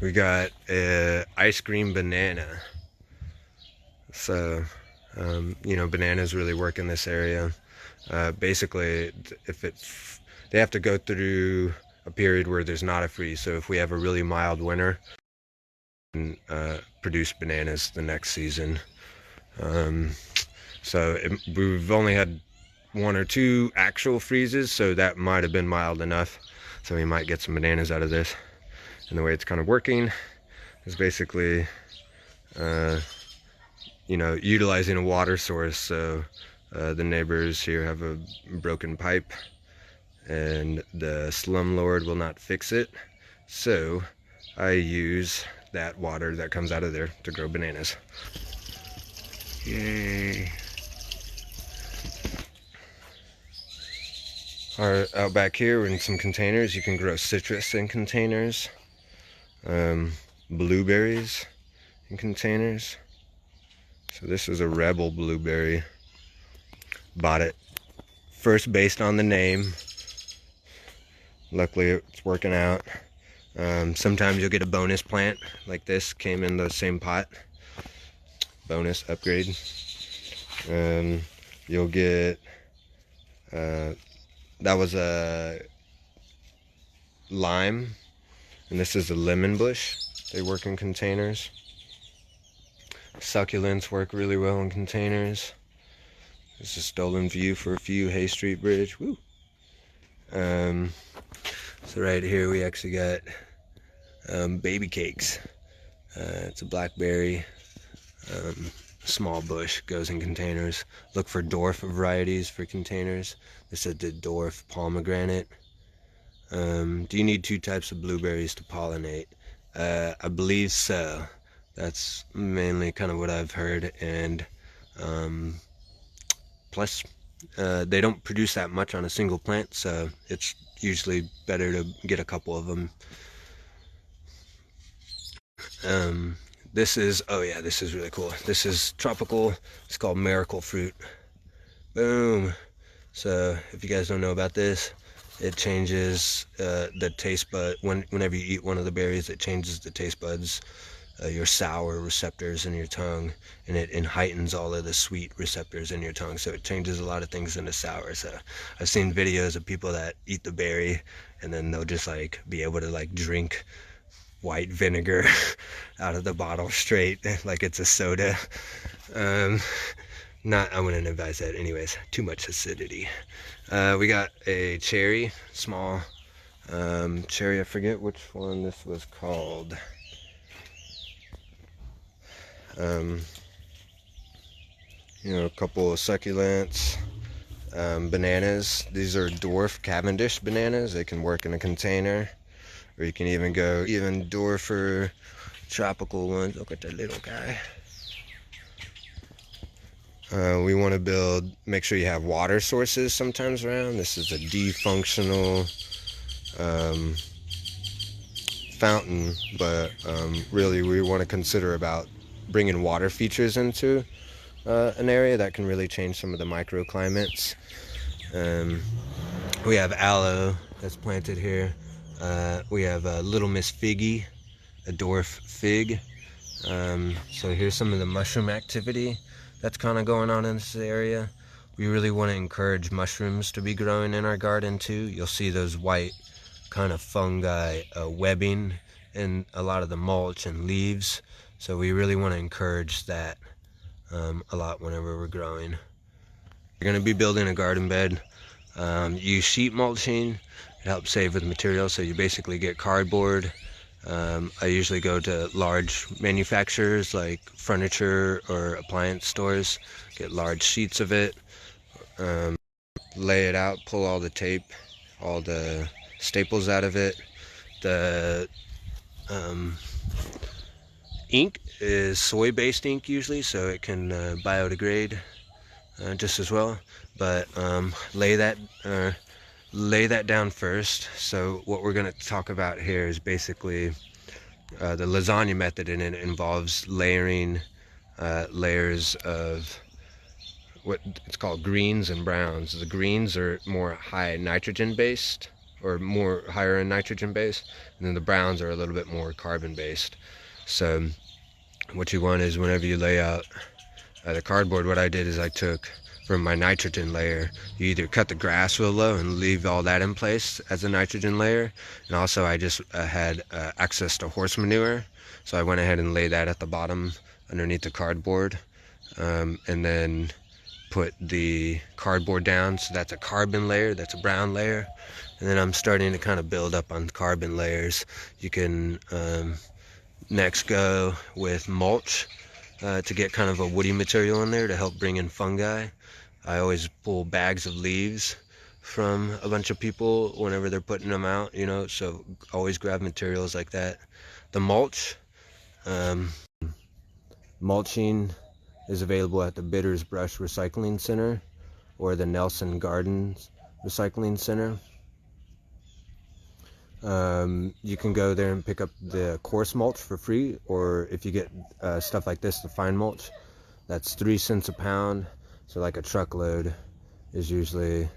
We got a ice cream banana. So, bananas really work in this area. Basically, they have to go through a period where there's not a freeze. So if we have a really mild winter, and produce bananas the next season. We've only had 1 or 2 actual freezes, so that might have been mild enough. So we might get some bananas out of this. And the way it's kind of working is basically, utilizing a water source. So the neighbors here have a broken pipe, and the slumlord will not fix it. So I use that water that comes out of there to grow bananas. Yay. Out back here, we're in some containers. You can grow citrus in containers, blueberries in containers. So this is a Rebel blueberry. Bought it first based on the name. Luckily it's working out. Sometimes you'll get a bonus plant like this, came in the same pot. Bonus upgrade. You'll get, that was a lime, and this is a lemon bush. They work in containers. Succulents work really well in containers. This is a stolen view for a few Hay Street Bridge. Woo! So right here we actually got baby cakes. It's a blackberry, small bush, goes in containers. Look for dwarf varieties for containers. This is the dwarf pomegranate. Do you need 2 types of blueberries to pollinate? I believe so. That's mainly kind of what I've heard. And plus they don't produce that much on a single plant, so it's usually better to get a couple of them. This is really cool. This is tropical. It's called miracle fruit. Boom. So if you guys don't know about this, it changes the taste bud. Whenever you eat one of the berries, it changes the taste buds, your sour receptors in your tongue, and it heightens all of the sweet receptors in your tongue. So it changes a lot of things into sour. So I've seen videos of people that eat the berry, and then they'll just like be able to like drink white vinegar out of the bottle straight like it's a soda. I wouldn't advise that. Anyways, too much acidity. We got a cherry, small cherry. I forget which one this was called. A couple of succulents, bananas. These are dwarf Cavendish bananas. They can work in a container, or you can even go dwarfer tropical ones. Look at that little guy. We want to make sure you have water sources sometimes around. This is a defunctional fountain, but really we want to consider about bringing water features into an area that can really change some of the microclimates. We have aloe that's planted here. We have Little Miss Figgy, a dwarf fig. So here's some of the mushroom activity that's kind of going on in this area. We really want to encourage mushrooms to be growing in our garden too. You'll see those white kind of fungi webbing in a lot of the mulch and leaves. So we really want to encourage that a lot whenever we're growing. You're going to be building a garden bed. Use sheet mulching. It helps save with materials. So you basically get cardboard. I usually go to large manufacturers like furniture or appliance stores, get large sheets of it, lay it out, pull all the tape, all the staples out of it. The ink is soy-based ink usually, so it can biodegrade just as well. But lay that down first. So what we're going to talk about here is basically the lasagna method, and it involves layering layers of what it's called greens and browns. The greens are more high nitrogen based, or more higher in nitrogen base, and then the browns are a little bit more carbon based. So what you want is, whenever you lay out the cardboard, what I did is I took from my nitrogen layer, you either cut the grass real low and leave all that in place as a nitrogen layer, and also I just had access to horse manure, so I went ahead and laid that at the bottom underneath the cardboard, and then put the cardboard down, so that's a carbon layer, that's a brown layer, and then I'm starting to kind of build up on carbon layers. You can next go with mulch to get kind of a woody material in there to help bring in fungi. I always pull bags of leaves from a bunch of people whenever they're putting them out, you know, so always grab materials like that. The mulch, mulching is available at the Bitters Brush Recycling Center or the Nelson Gardens Recycling Center. You can go there and pick up the coarse mulch for free, or if you get stuff like this, the fine mulch, that's 3 cents a pound. So like a truckload is usually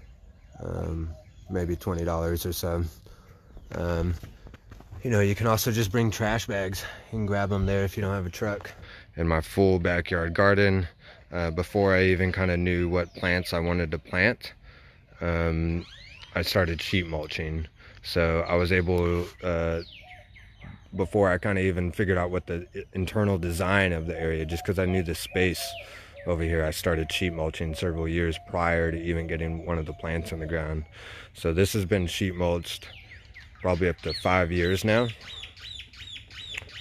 maybe $20 or so. You know, you can also just bring trash bags. You can grab them there if you don't have a truck. In my full backyard garden, before I even kind of knew what plants I wanted to plant, I started sheet mulching. So I was able, before I kind of even figured out what the internal design of the area, just because I knew the space over here, I started sheet mulching several years prior to even getting one of the plants in the ground. So this has been sheet mulched probably up to 5 years now.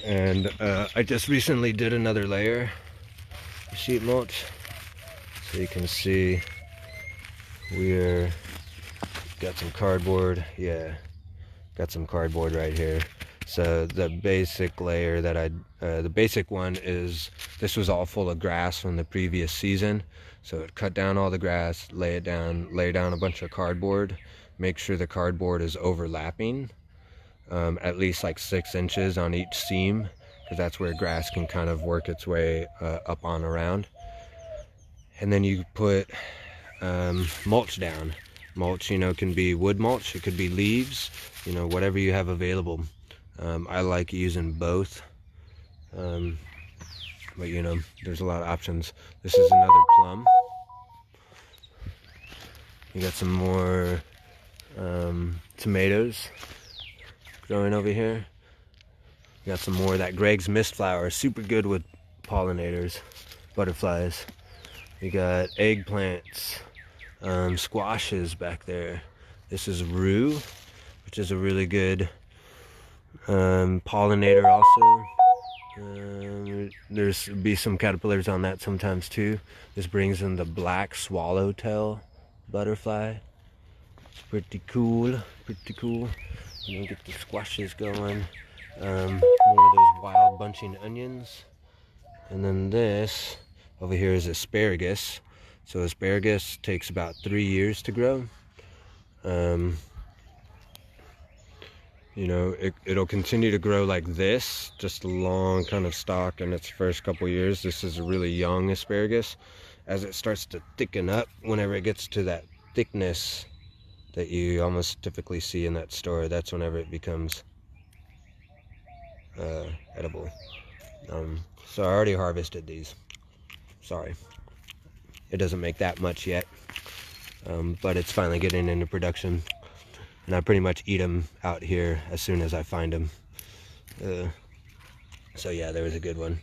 And I just recently did another layer of sheet mulch. So you can see we're got some cardboard. Yeah, got some cardboard right here. So the basic layer that the basic one is, this was all full of grass from the previous season. So it cut down all the grass, lay down a bunch of cardboard, make sure the cardboard is overlapping, at least like 6 inches on each seam, because that's where grass can kind of work its way up on around. And then you put mulch down. Mulch, you know, can be wood mulch, it could be leaves, you know, whatever you have available. I like using both, but you know, there's a lot of options. This is another plum. You got some more tomatoes growing over here. You got some more of that Gregg's mist flower, super good with pollinators, butterflies. You got eggplants, squashes back there. This is rue, which is a really good pollinator also. There's be some caterpillars on that sometimes too. This brings in the black swallowtail butterfly. It's pretty cool, pretty cool. You know, get the squashes going. More of those wild bunching onions. And then this over here is asparagus. So asparagus takes about 3 years to grow. You know, it'll continue to grow like this, just a long kind of stalk in its first couple years. This is a really young asparagus. As it starts to thicken up, whenever it gets to that thickness that you almost typically see in that store, that's whenever it becomes edible. So I already harvested these. Sorry, it doesn't make that much yet, but it's finally getting into production. And I pretty much eat them out here as soon as I find them. So yeah, there was a good one.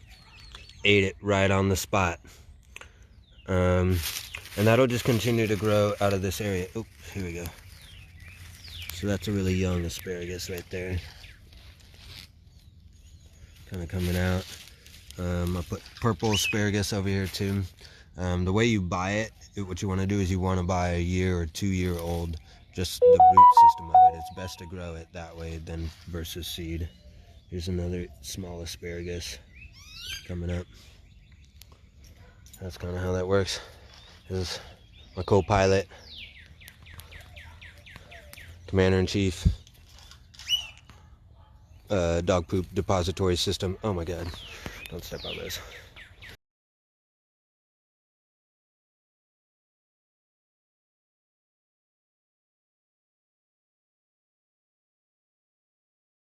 Ate it right on the spot. And that'll just continue to grow out of this area. Oh, here we go. So that's a really young asparagus right there. Kind of coming out. I put purple asparagus over here too. The way you buy it, what you want to do is you want to buy a 1 year or 2 year old. Just the root system of it. It's best to grow it that way than versus seed. Here's another small asparagus coming up. That's kind of how that works. This is my co-pilot, Commander-in-Chief, dog poop depository system. Oh my God, don't step on this.